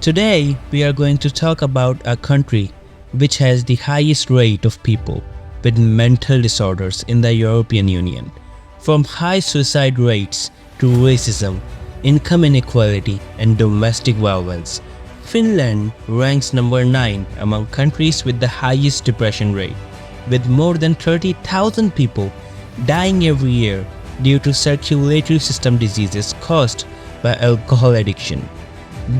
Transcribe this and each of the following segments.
Today, we are going to talk about a country which has the highest rate of people with mental disorders in the European Union, from high suicide rates to racism, income inequality, and domestic violence. Finland ranks number 9 among countries with the highest depression rate, with more than 30,000 people dying every year due to circulatory system diseases caused by alcohol addiction.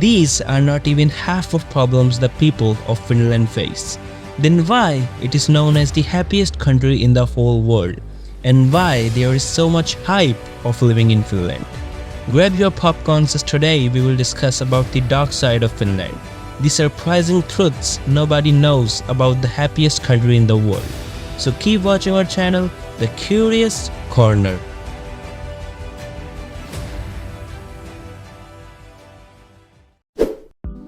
These are not even half of problems the people of Finland face. Then why it is known as the happiest country in the whole world, and why there is so much hype of living in Finland? Grab your popcorns as today we will discuss about the dark side of Finland, the surprising truths nobody knows about the happiest country in the world. So keep watching our channel, The Curious Corner.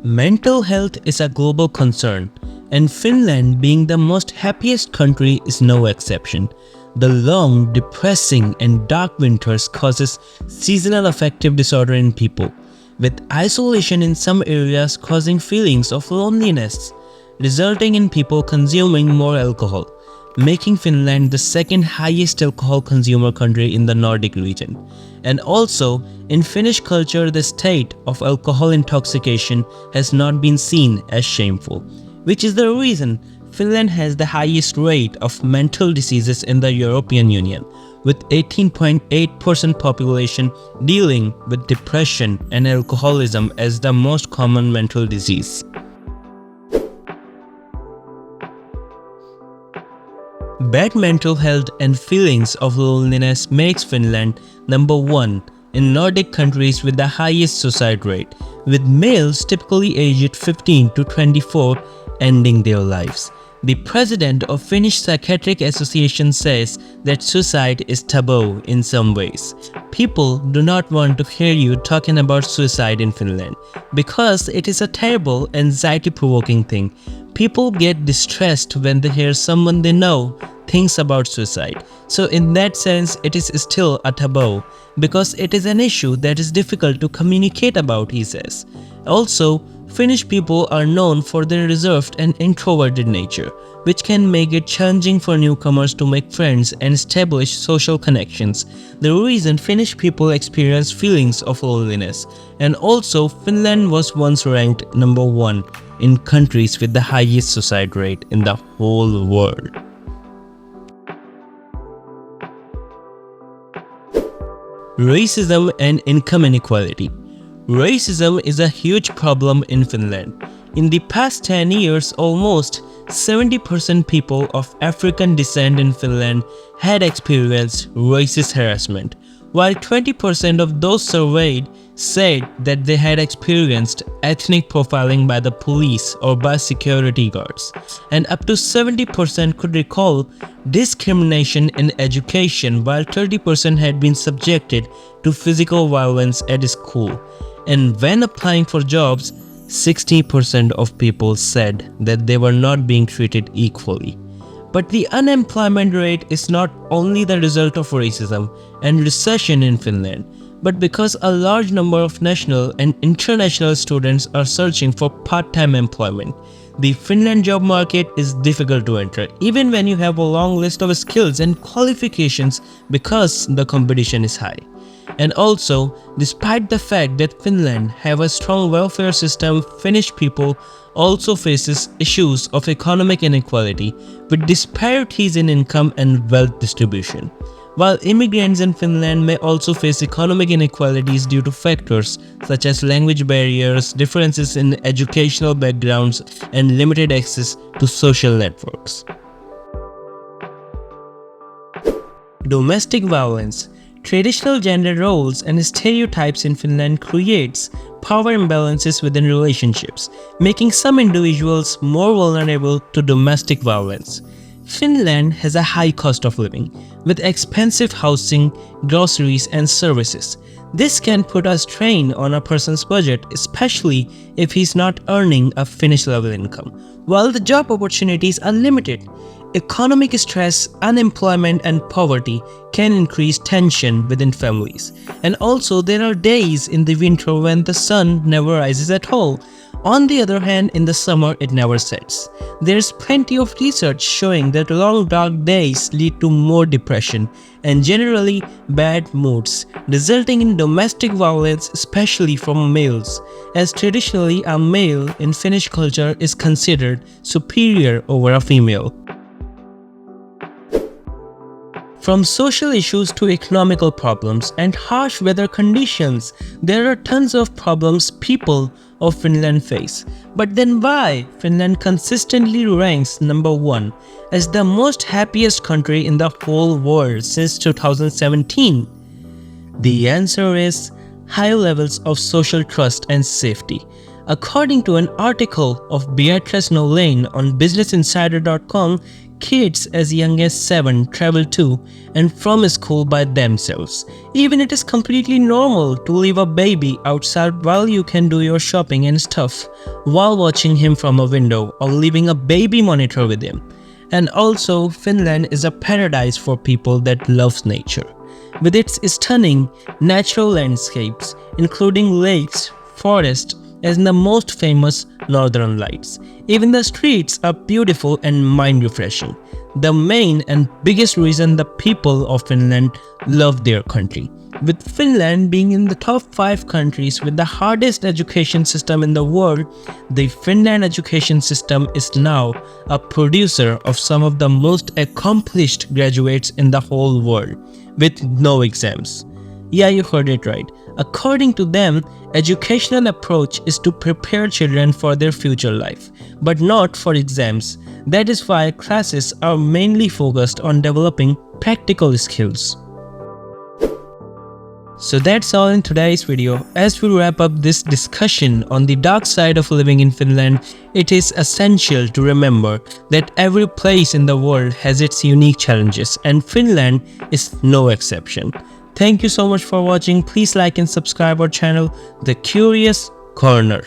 Mental health is a global concern, and Finland, being the most happiest country, is no exception. The long, depressing, and dark winters causes seasonal affective disorder in people, with isolation in some areas causing feelings of loneliness, resulting in people consuming more alcohol, making Finland the second highest alcohol consumer country in the Nordic region. And also, in Finnish culture, the state of alcohol intoxication has not been seen as shameful, which is the reason Finland has the highest rate of mental diseases in the European Union, with 18.8% population dealing with depression and alcoholism as the most common mental disease. Bad mental health and feelings of loneliness makes Finland number 1 in Nordic countries with the highest suicide rate, with males typically aged 15 to 24 ending their lives. The president of Finnish Psychiatric Association says that suicide is taboo in some ways. People do not want to hear you talking about suicide in Finland because it is a terrible, anxiety-provoking thing. People get distressed when they hear someone they know thinks about suicide. So in that sense, it is still a taboo because it is an issue that is difficult to communicate about, he says. Also, Finnish people are known for their reserved and introverted nature, which can make it challenging for newcomers to make friends and establish social connections. The reason Finnish people experience feelings of loneliness. And also, Finland was once ranked number 1 in countries with the highest suicide rate in the whole world. Racism and income inequality. Racism is a huge problem in Finland. In the past 10 years, almost 70% people of African descent in Finland had experienced racist harassment, while 20% of those surveyed said that they had experienced ethnic profiling by the police or by security guards, and up to 70% could recall discrimination in education, while 30% had been subjected to physical violence at school. And when applying for jobs, 60% of people said that they were not being treated equally. But the unemployment rate is not only the result of racism and recession in Finland, but because a large number of national and international students are searching for part-time employment. The Finland job market is difficult to enter, even when you have a long list of skills and qualifications, because the competition is high. And also, despite the fact that Finland have a strong welfare system, Finnish people also faces issues of economic inequality with disparities in income and wealth distribution. While immigrants in Finland may also face economic inequalities due to factors such as language barriers, differences in educational backgrounds, and limited access to social networks. Domestic violence. Traditional gender roles and stereotypes in Finland creates power imbalances within relationships, making some individuals more vulnerable to domestic violence. Finland has a high cost of living, with expensive housing, groceries, and services. This can put a strain on a person's budget, especially if he's not earning a Finnish level income. While the job opportunities are limited, economic stress, unemployment, and poverty can increase tension within families. And also, there are days in the winter when the sun never rises at all. On the other hand, in the summer it never sets. There's plenty of research showing that long dark days lead to more depression and generally bad moods, resulting in domestic violence, especially from males, as traditionally a male in Finnish culture is considered superior over a female. From social issues to economical problems and harsh weather conditions, there are tons of problems people of Finland face. But then why Finland consistently ranks number 1 as the most happiest country in the whole world since 2017? The answer is high levels of social trust and safety. According to an article of Beatrice Nolan on BusinessInsider.com, kids as young as 7 travel to and from school by themselves. Even it is completely normal to leave a baby outside while you can do your shopping and stuff while watching him from a window or leaving a baby monitor with him. And also, Finland is a paradise for people that loves nature. With its stunning natural landscapes, including lakes, forests, and the most famous northern lights. Even the streets are beautiful and mind-refreshing. The main and biggest reason the people of Finland love their country. With Finland being in the top 5 countries with the hardest education system in the world, the Finland education system is now a producer of some of the most accomplished graduates in the whole world, with no exams. Yeah, you heard it right. According to them, educational approach is to prepare children for their future life, but not for exams. That is why classes are mainly focused on developing practical skills. So that's all in today's video. As we wrap up this discussion on the dark side of living in Finland, it is essential to remember that every place in the world has its unique challenges, and Finland is no exception. Thank you so much for watching. Please like and subscribe our channel, The Curious Corner.